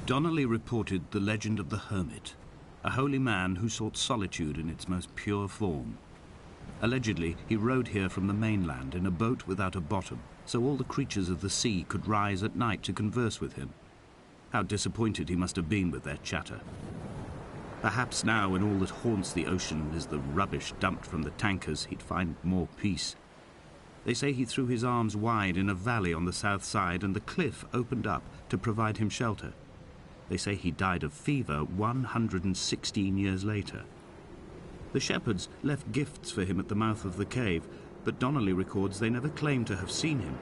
Donnelly reported the legend of the hermit, a holy man who sought solitude in its most pure form. Allegedly, he rode here from the mainland in a boat without a bottom, so all the creatures of the sea could rise at night to converse with him. How disappointed he must have been with their chatter. Perhaps now, when all that haunts the ocean is the rubbish dumped from the tankers, he'd find more peace. They say he threw his arms wide in a valley on the south side, and the cliff opened up to provide him shelter. They say he died of fever 116 years later. The shepherds left gifts for him at the mouth of the cave, but Donnelly records they never claimed to have seen him.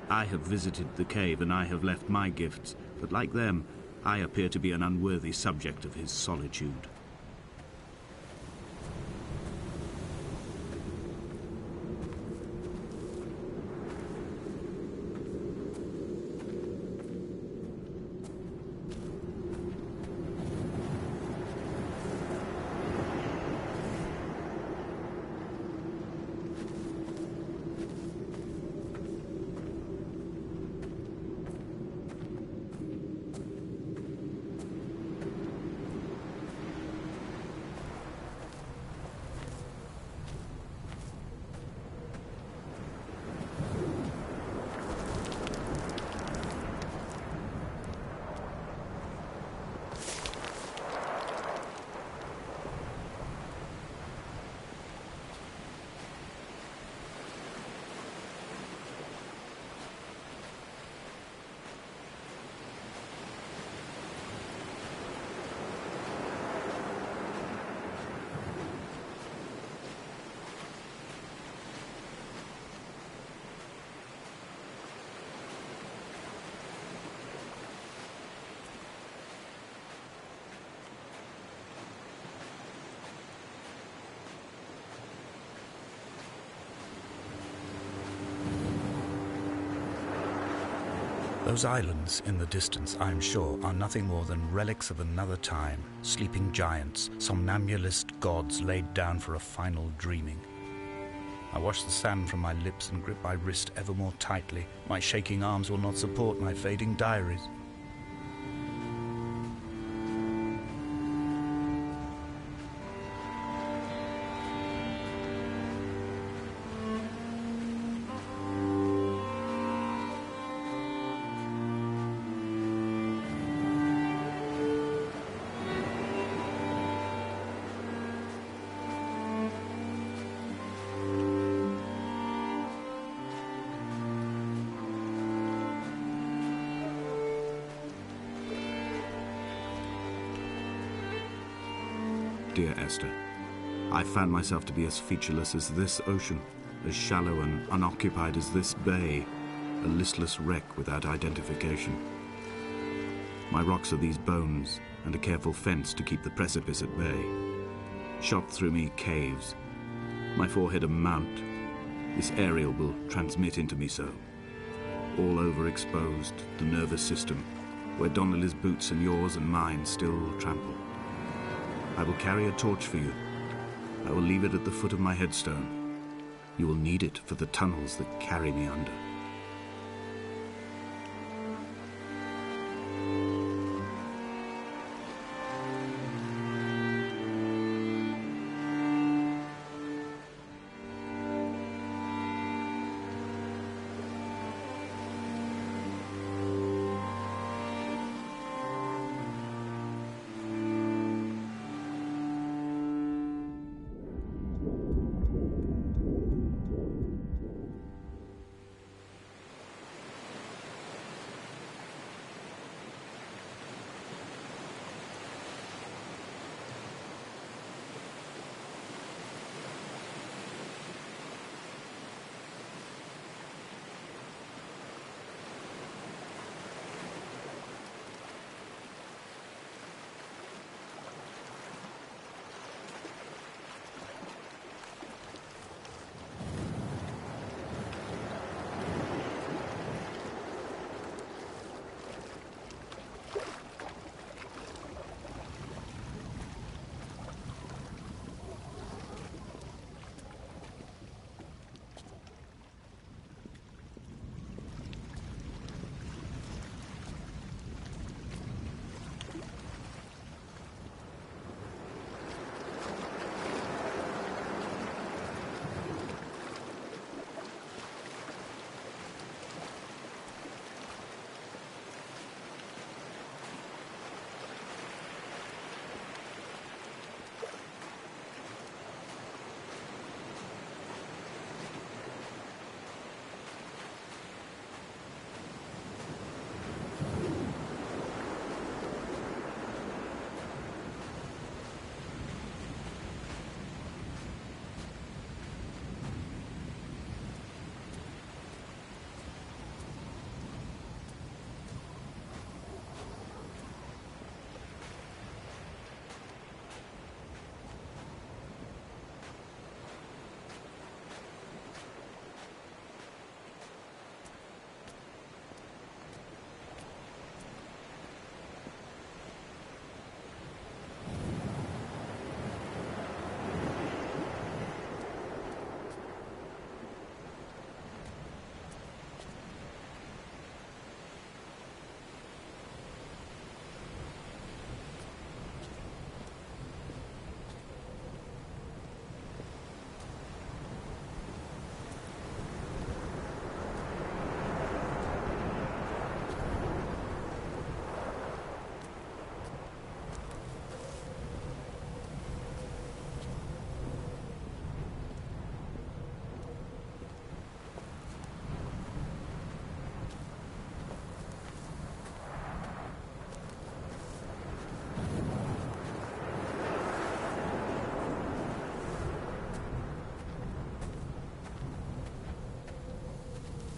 I have visited the cave and I have left my gifts, but like them, I appear to be an unworthy subject of his solitude. Those islands in the distance, I am sure, are nothing more than relics of another time, sleeping giants, somnambulist gods laid down for a final dreaming. I wash the sand from my lips and grip my wrist ever more tightly. My shaking arms will not support my fading diaries. Dear Esther, I found myself to be as featureless as this ocean, as shallow and unoccupied as this bay, a listless wreck without identification. My rocks are these bones, and a careful fence to keep the precipice at bay. Shot through me caves, my forehead a mount. This aerial will transmit into me so. All overexposed, the nervous system, where Donnelly's boots and yours and mine still trample. I will carry a torch for you. I will leave it at the foot of my headstone. You will need it for the tunnels that carry me under.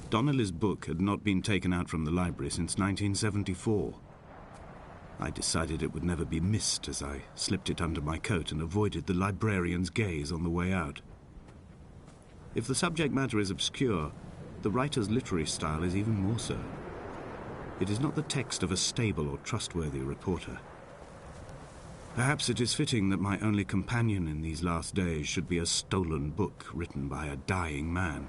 Donnelly's book had not been taken out from the library since 1974. I decided it would never be missed as I slipped it under my coat and avoided the librarian's gaze on the way out. If the subject matter is obscure, the writer's literary style is even more so. It is not the text of a stable or trustworthy reporter. Perhaps it is fitting that my only companion in these last days should be a stolen book written by a dying man.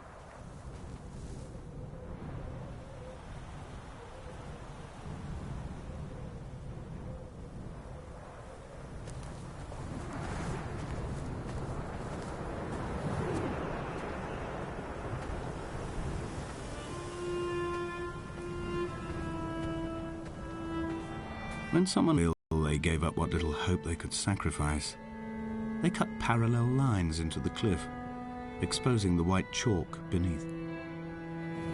When someone ill, they gave up what little hope they could sacrifice. They cut parallel lines into the cliff, exposing the white chalk beneath.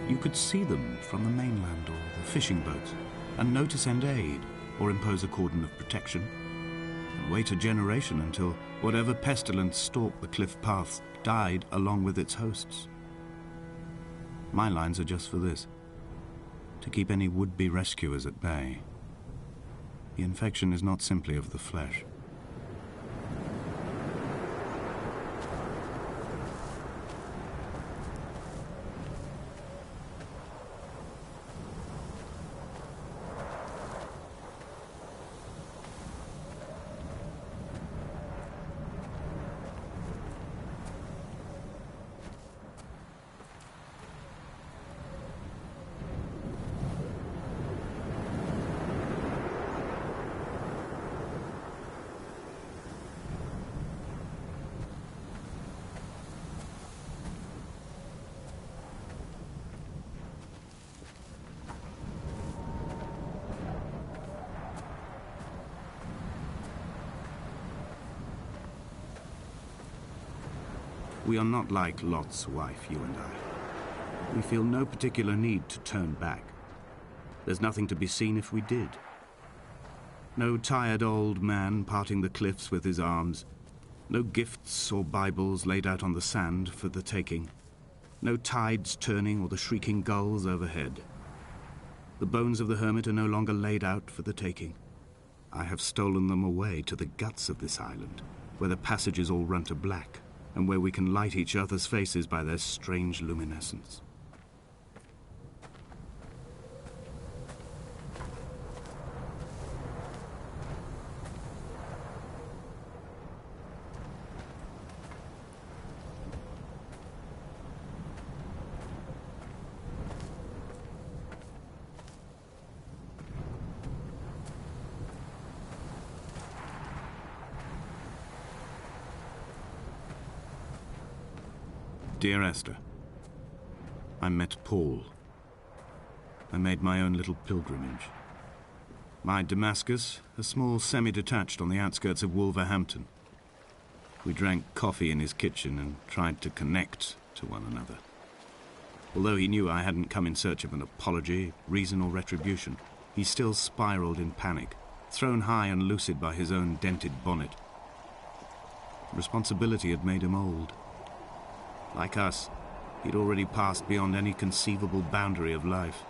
You could see them from the mainland or the fishing boats, and know to send aid or impose a cordon of protection, and wait a generation until whatever pestilence stalked the cliff paths died along with its hosts. My lines are just for this, to keep any would-be rescuers at bay. The infection is not simply of the flesh. We are not like Lot's wife, you and I. We feel no particular need to turn back. There's nothing to be seen if we did. No tired old man parting the cliffs with his arms. No gifts or Bibles laid out on the sand for the taking. No tides turning or the shrieking gulls overhead. The bones of the hermit are no longer laid out for the taking. I have stolen them away to the guts of this island, where the passages all run to black, and where we can light each other's faces by their strange luminescence. Dear Esther, I met Paul. I made my own little pilgrimage. My Damascus, a small semi-detached on the outskirts of Wolverhampton. We drank coffee in his kitchen and tried to connect to one another. Although he knew I hadn't come in search of an apology, reason or retribution, he still spiraled in panic, thrown high and lucid by his own dented bonnet. Responsibility had made him old. Like us, he'd already passed beyond any conceivable boundary of life.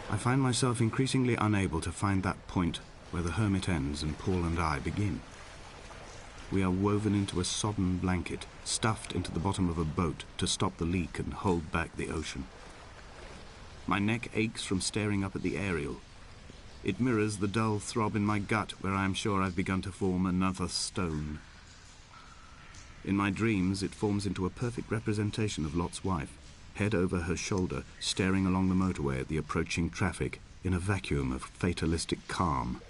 I find myself increasingly unable to find that point where the hermit ends and Paul and I begin. We are woven into a sodden blanket, stuffed into the bottom of a boat to stop the leak and hold back the ocean. My neck aches from staring up at the aerial. It mirrors the dull throb in my gut where I am sure I've begun to form another stone. In my dreams, it forms into a perfect representation of Lot's wife, head over her shoulder, staring along the motorway at the approaching traffic in a vacuum of fatalistic calm.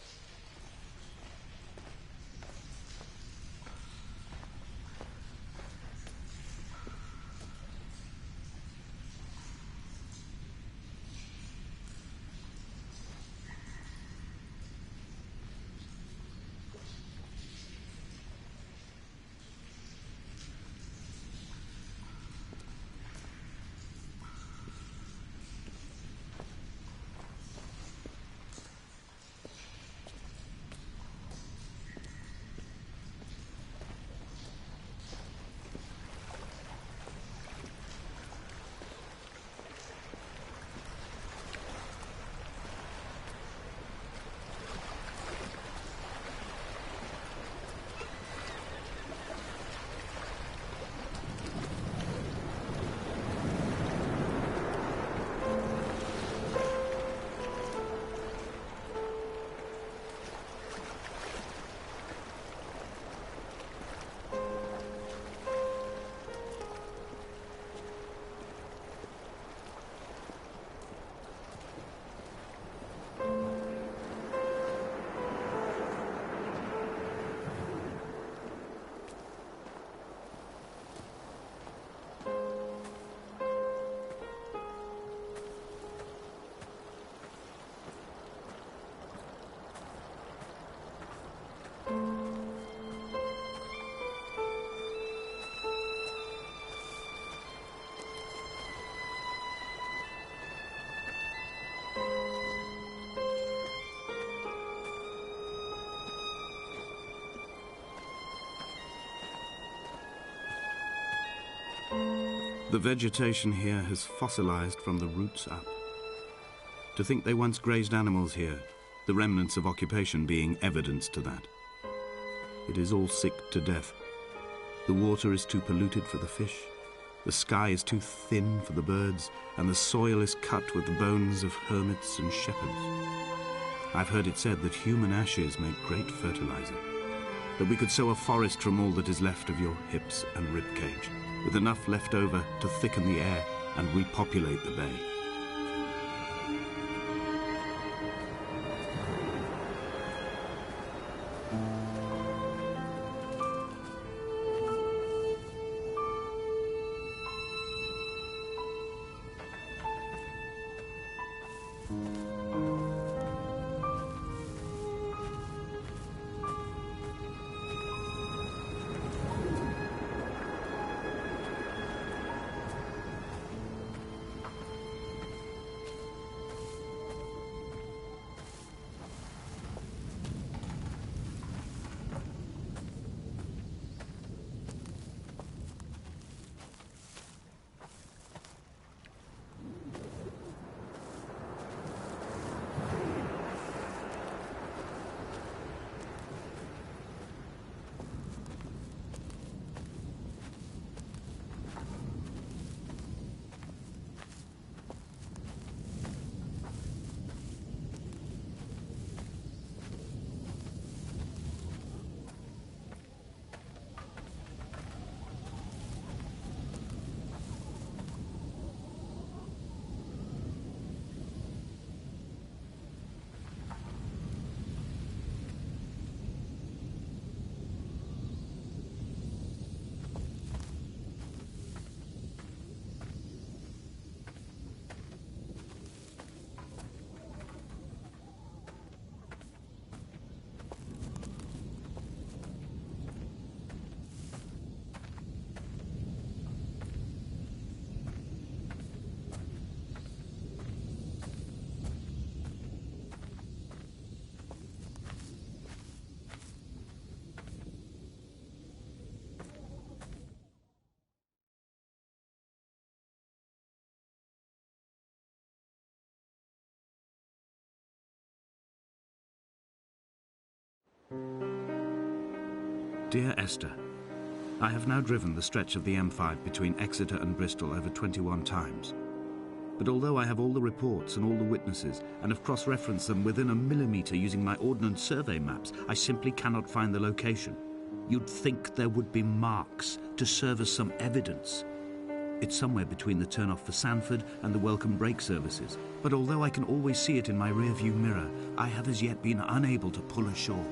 The vegetation here has fossilized from the roots up. To think they once grazed animals here, the remnants of occupation being evidence to that. It is all sick to death. The water is too polluted for the fish, the sky is too thin for the birds, and the soil is cut with the bones of hermits and shepherds. I've heard it said that human ashes make great fertilizer, that we could sow a forest from all that is left of your hips and ribcage, with enough left over to thicken the air and repopulate the bay. Dear Esther, I have now driven the stretch of the M5 between Exeter and Bristol over 21 times. But although I have all the reports and all the witnesses and have cross-referenced them within a millimetre using my Ordnance Survey maps, I simply cannot find the location. You'd think there would be marks to serve as some evidence. It's somewhere between the turn-off for Sanford and the welcome brake services. But although I can always see it in my rear-view mirror, I have as yet been unable to pull ashore.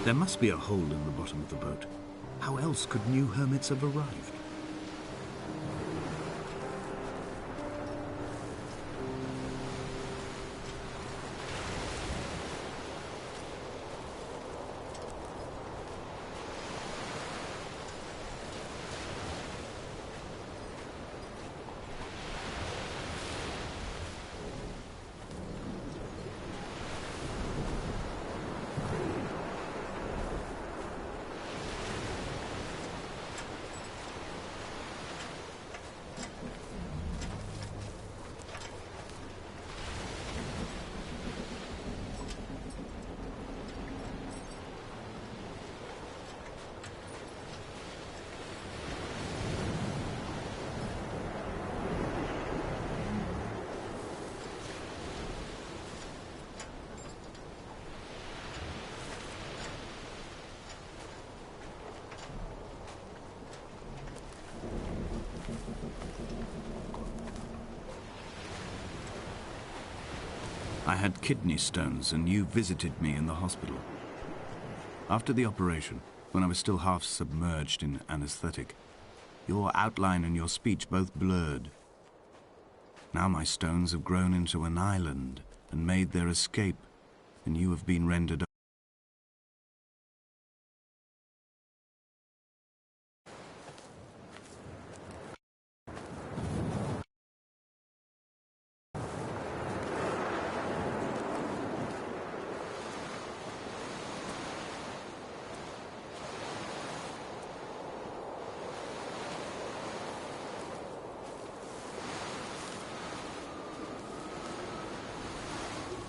There must be a hole in the bottom of the boat. How else could new hermits have arrived? I had kidney stones, and you visited me in the hospital. After the operation, when I was still half submerged in anesthetic, your outline and your speech both blurred. Now my stones have grown into an island and made their escape, and you have been rendered.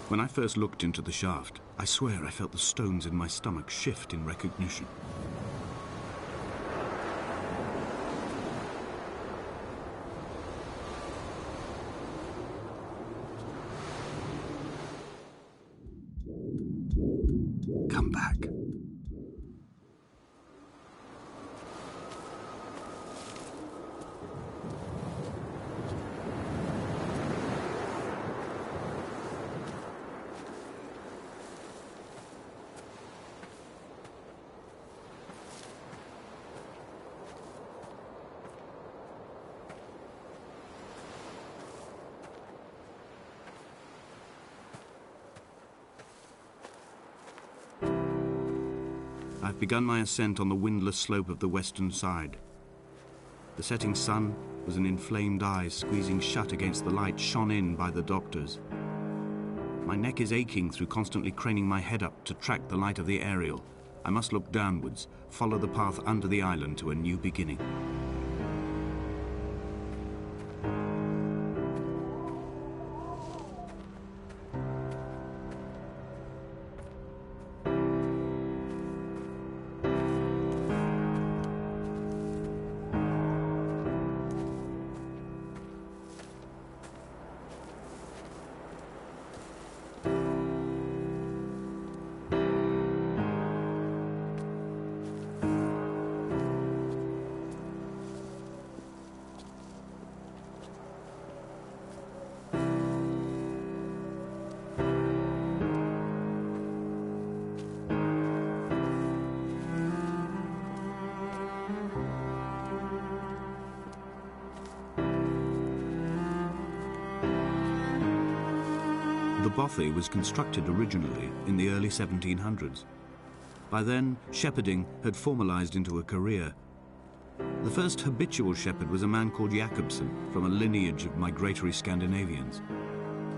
When I first looked into the shaft, I swear I felt the stones in my stomach shift in recognition. Come back. I've begun my ascent on the windless slope of the western side. The setting sun was an inflamed eye squeezing shut against the light shone in by the doctors. My neck is aching through constantly craning my head up to track the light of the aerial. I must look downwards, follow the path under the island to a new beginning. The bothy was constructed originally in the early 1700s. By then, shepherding had formalized into a career. The first habitual shepherd was a man called Jakobsen, from a lineage of migratory Scandinavians.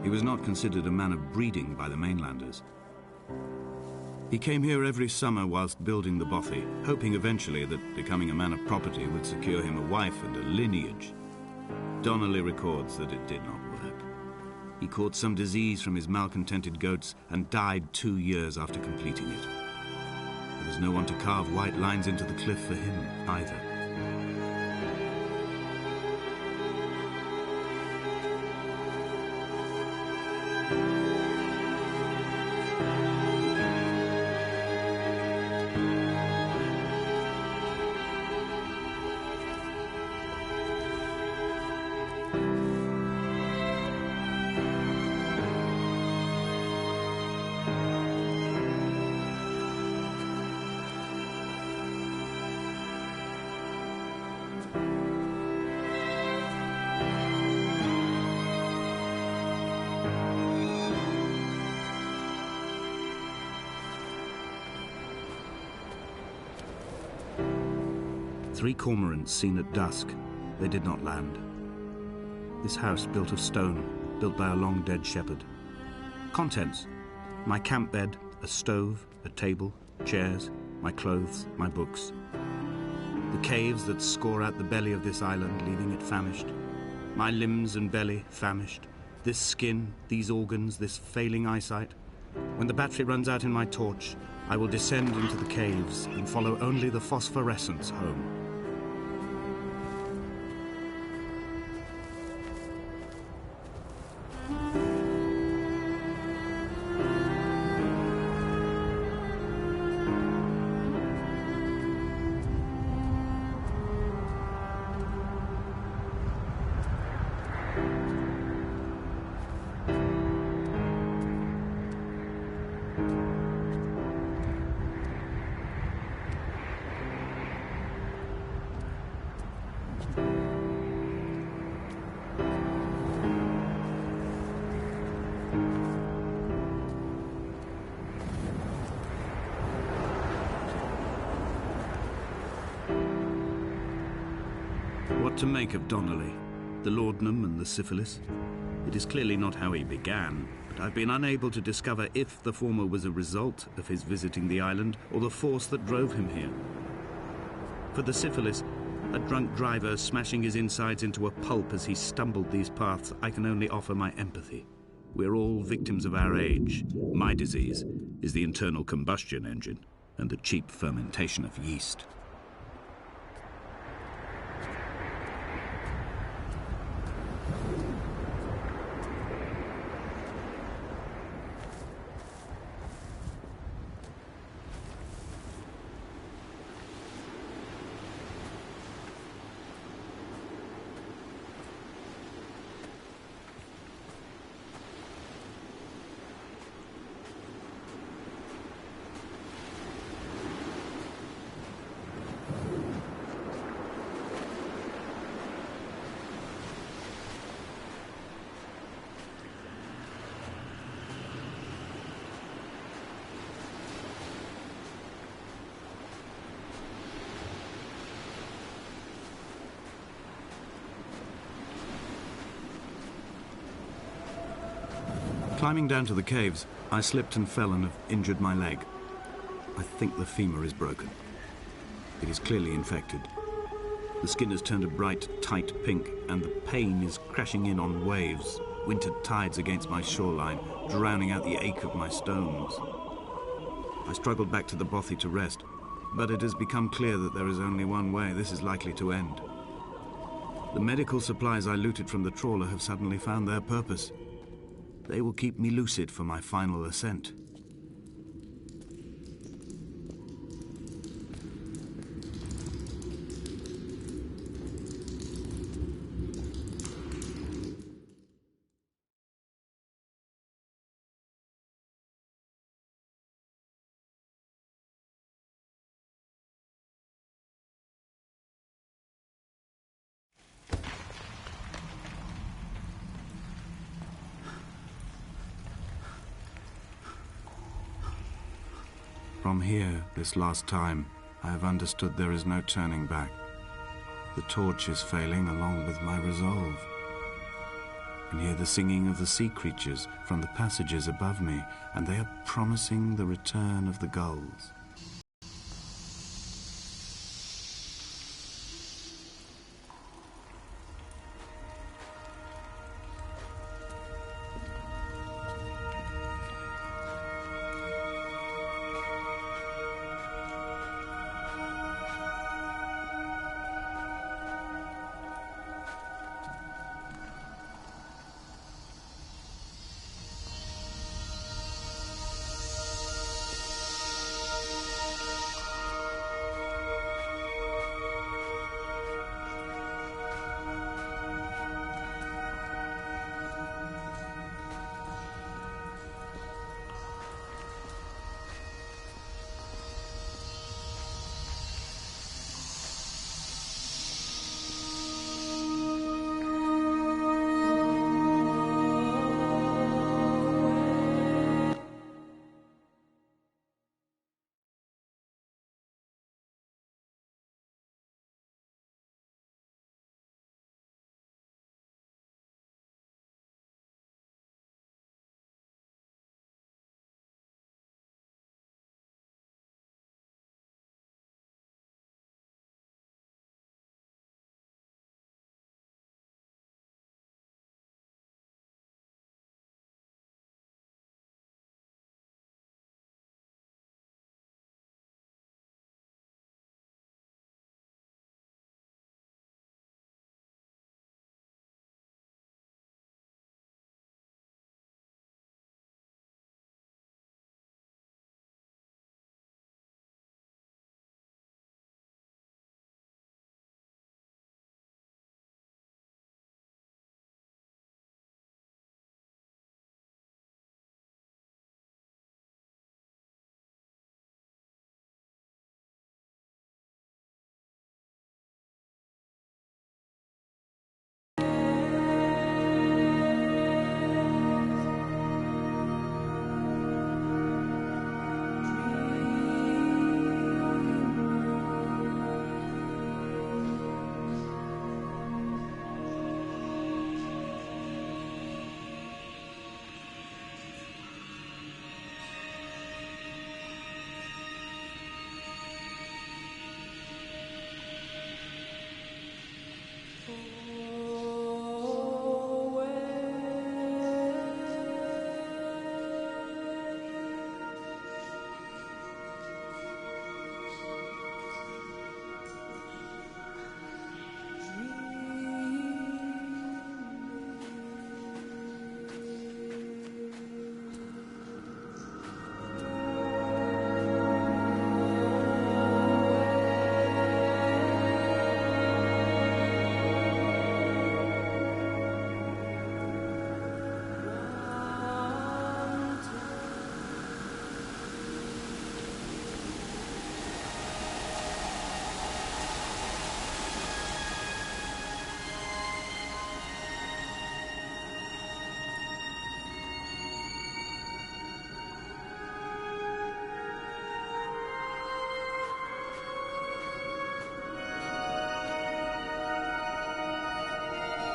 He was not considered a man of breeding by the mainlanders. He came here every summer whilst building the bothy, hoping eventually that becoming a man of property would secure him a wife and a lineage. Donnelly records that it did not work. He caught some disease from his malcontented goats and died 2 years after completing it. There was no one to carve white lines into the cliff for him either. 3 cormorants seen at dusk. They did not land. This house built of stone, built by a long-dead shepherd. Contents: my camp bed, a stove, a table, chairs, my clothes, my books. The caves that score out the belly of this island, leaving it famished. My limbs and belly famished. This skin, these organs, this failing eyesight. When the battery runs out in my torch, I will descend into the caves and follow only the phosphorescence home. What to make of Donnelly, the laudanum and the syphilis? It is clearly not how he began, but I've been unable to discover if the former was a result of his visiting the island or the force that drove him here. For the syphilis, a drunk driver smashing his insides into a pulp as he stumbled these paths, I can only offer my empathy. We're all victims of our age. My disease is the internal combustion engine and the cheap fermentation of yeast. Climbing down to the caves, I slipped and fell and have injured my leg. I think the femur is broken. It is clearly infected. The skin has turned a bright, tight pink, and the pain is crashing in on waves, winter tides against my shoreline, drowning out the ache of my stones. I struggled back to the bothy to rest, but it has become clear that there is only one way this is likely to end. The medical supplies I looted from the trawler have suddenly found their purpose. They will keep me lucid for my final ascent. From here, this last time, I have understood there is no turning back. The torch is failing along with my resolve. I can hear the singing of the sea creatures from the passages above me, and they are promising the return of the gulls.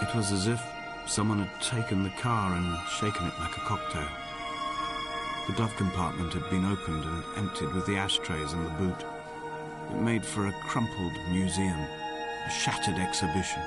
It was as if someone had taken the car and shaken it like a cocktail. The glove compartment had been opened and emptied with the ashtrays and the boot. It made for a crumpled museum, a shattered exhibition.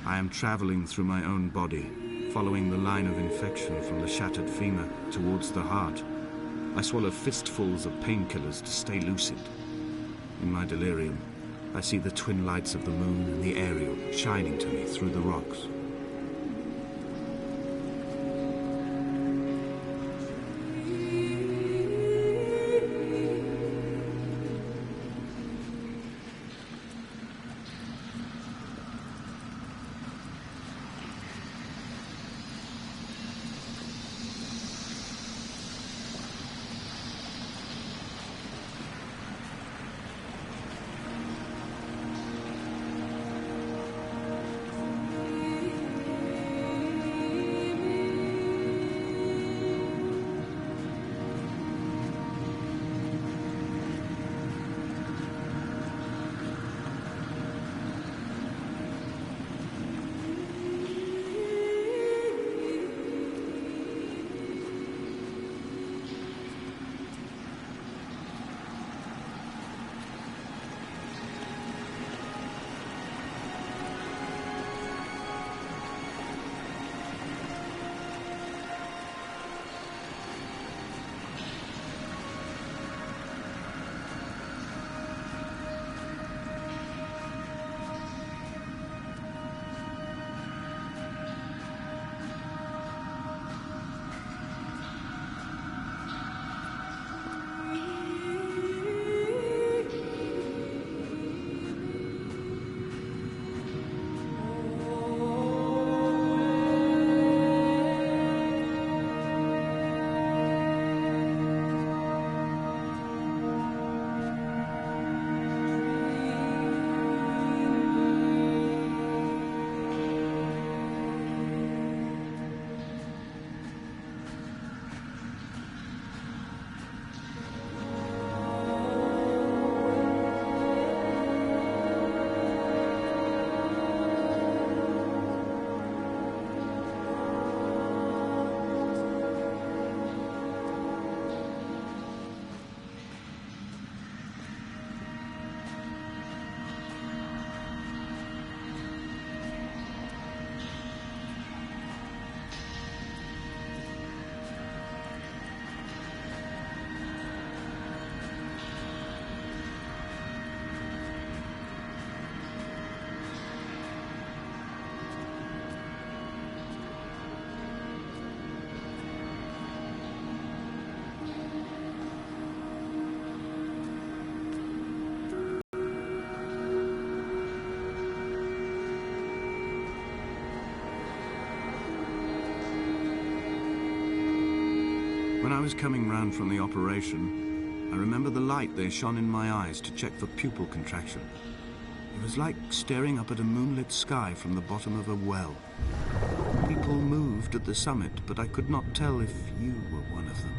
I am traveling through my own body, following the line of infection from the shattered femur towards the heart. I swallow fistfuls of painkillers to stay lucid. In my delirium, I see the twin lights of the moon and the Ariel shining to me through the rocks. was coming round from the operation, I remember the light they shone in my eyes to check for pupil contraction. It was like staring up at a moonlit sky from the bottom of a well. People moved at the summit, but I could not tell if you were one of them.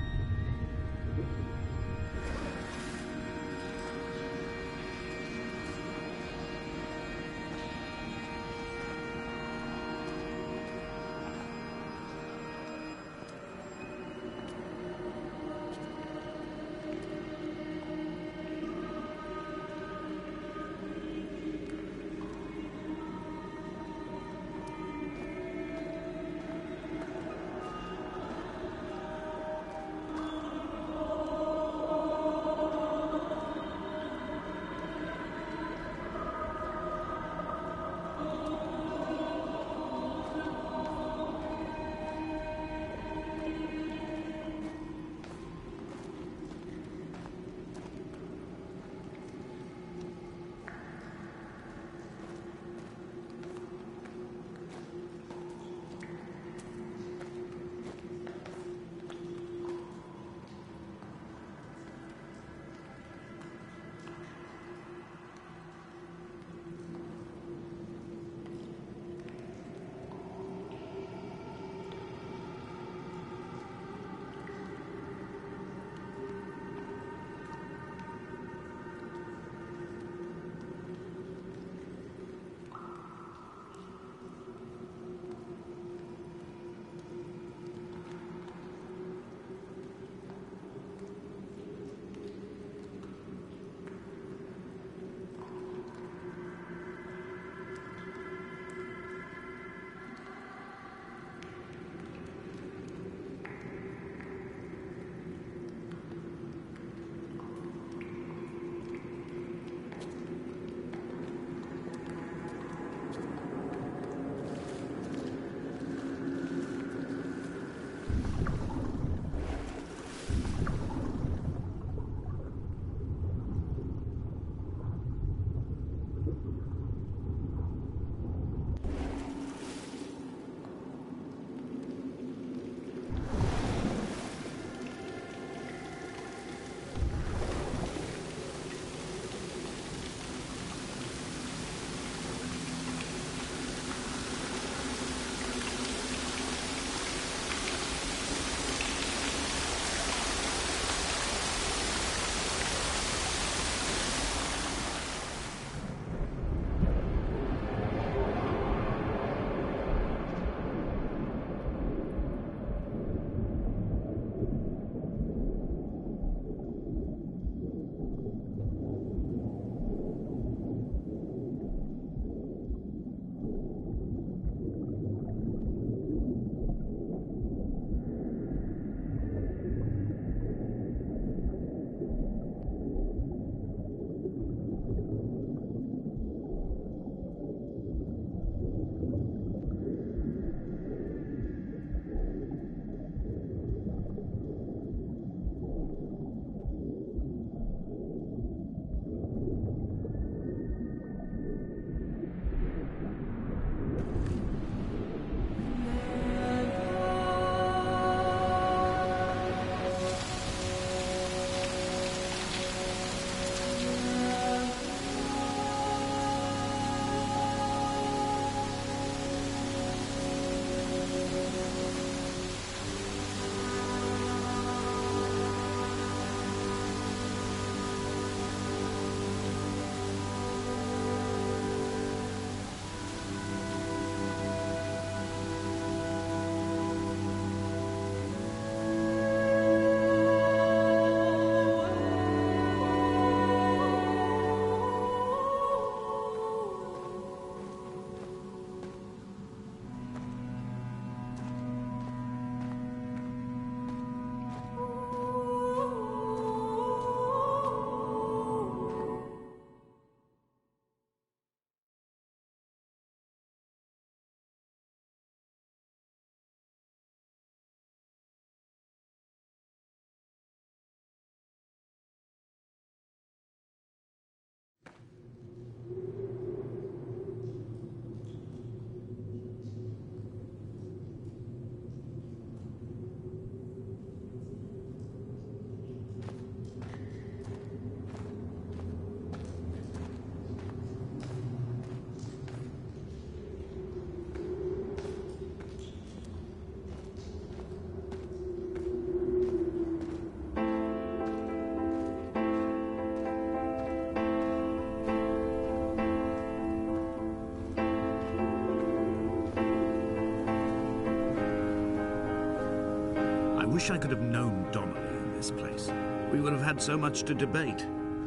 wish I could have known Donnelly in this place. We would have had so much to debate.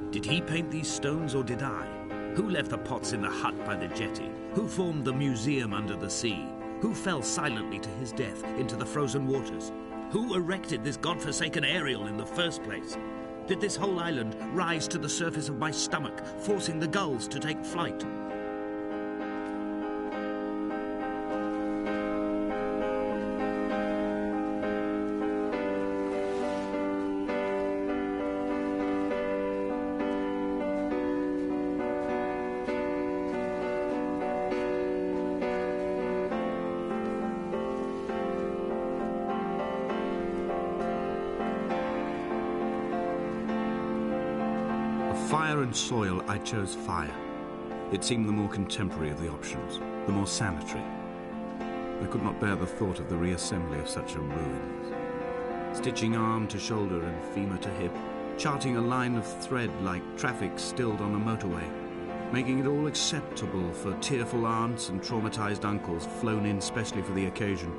Did he paint these stones or did I? Who left the pots in the hut by the jetty? Who formed the museum under the sea? Who fell silently to his death into the frozen waters? Who erected this godforsaken aerial in the first place? Did this whole island rise to the surface of my stomach, forcing the gulls to take flight? Fire and soil, I chose fire. It seemed the more contemporary of the options, the more sanitary. I could not bear the thought of the reassembly of such a ruin. Stitching arm to shoulder and femur to hip, charting a line of thread like traffic stilled on a motorway, making it all acceptable for tearful aunts and traumatized uncles flown in specially for the occasion.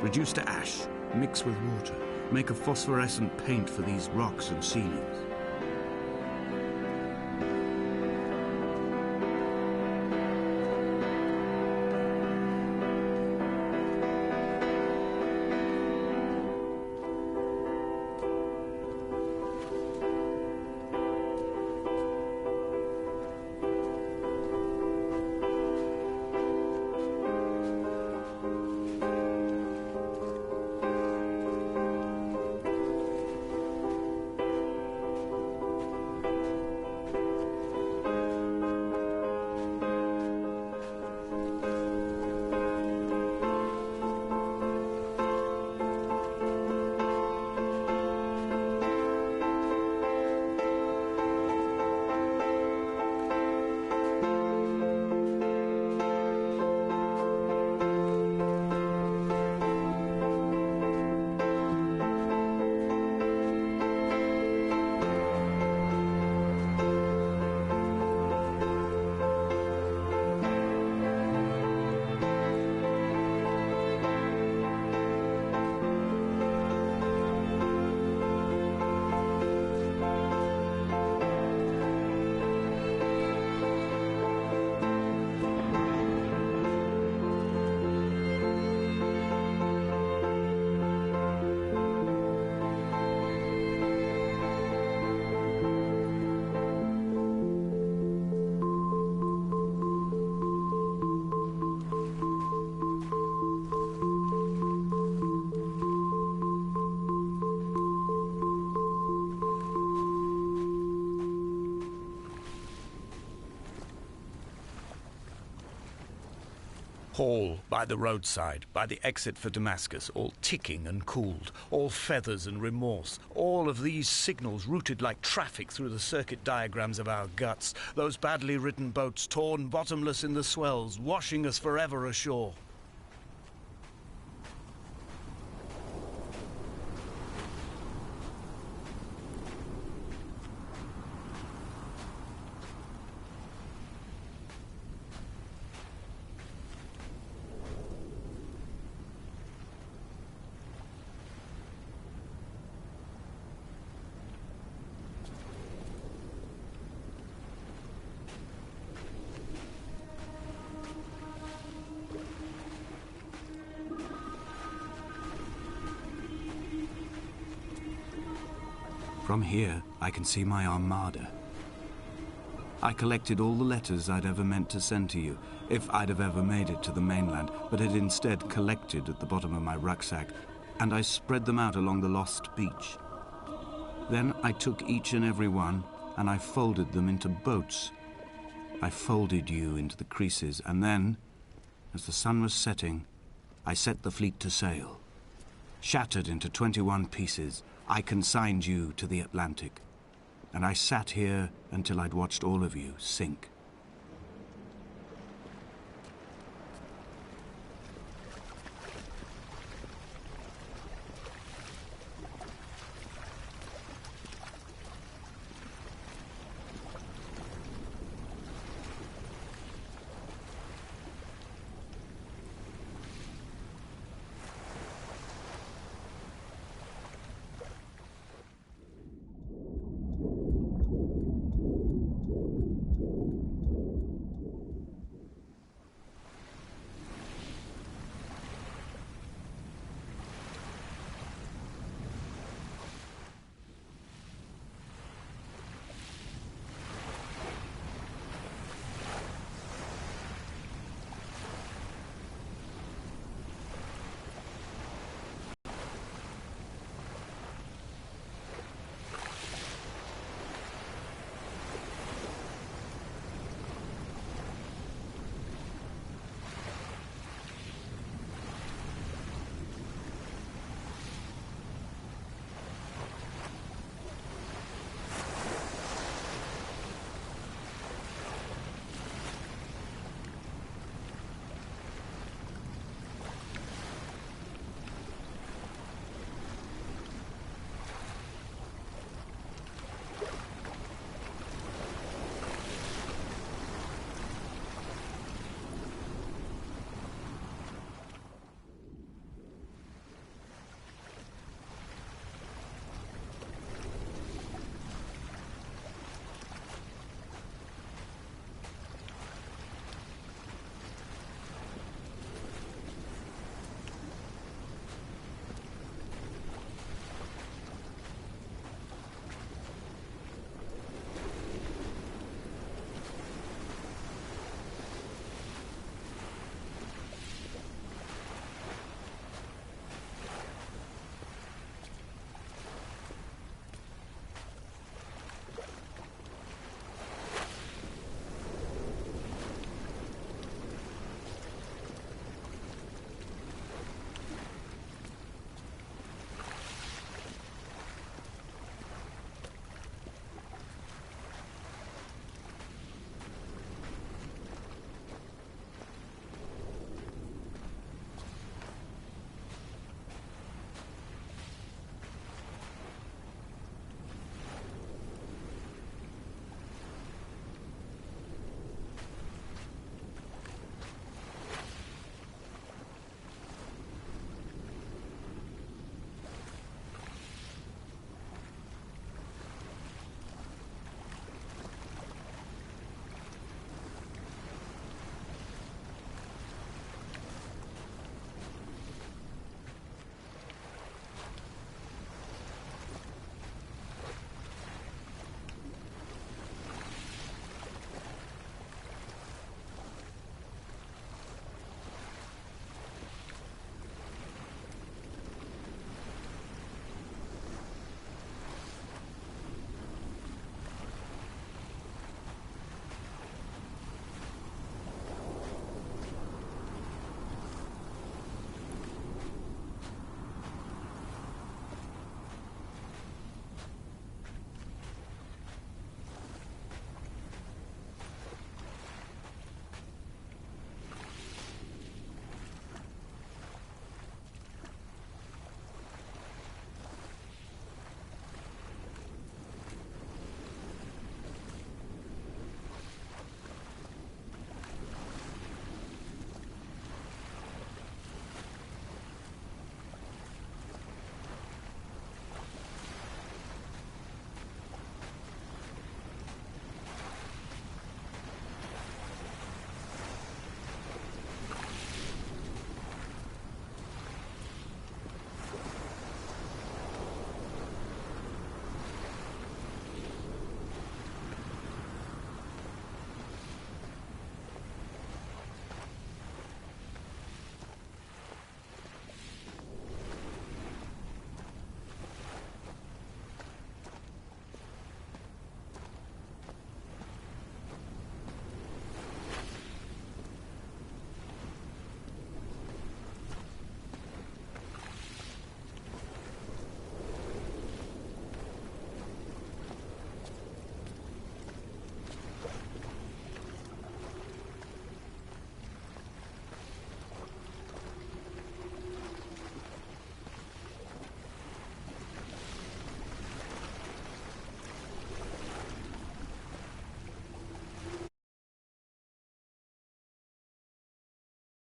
Reduce to ash, mix with water, make a phosphorescent paint for these rocks and ceilings. Hall by the roadside, by the exit for Damascus, all ticking and cooled, all feathers and remorse, all of these signals routed like traffic through the circuit diagrams of our guts, those badly written boats torn bottomless in the swells, washing us forever ashore. From here, I can see my armada. I collected all the letters I'd ever meant to send to you, if I'd have ever made it to the mainland, but had instead collected at the bottom of my rucksack, and I spread them out along the lost beach. Then I took each and every one, and I folded them into boats. I folded you into the creases, and then, as the sun was setting, I set the fleet to sail. Shattered into 21 pieces, I consigned you to the Atlantic, and I sat here until I'd watched all of you sink.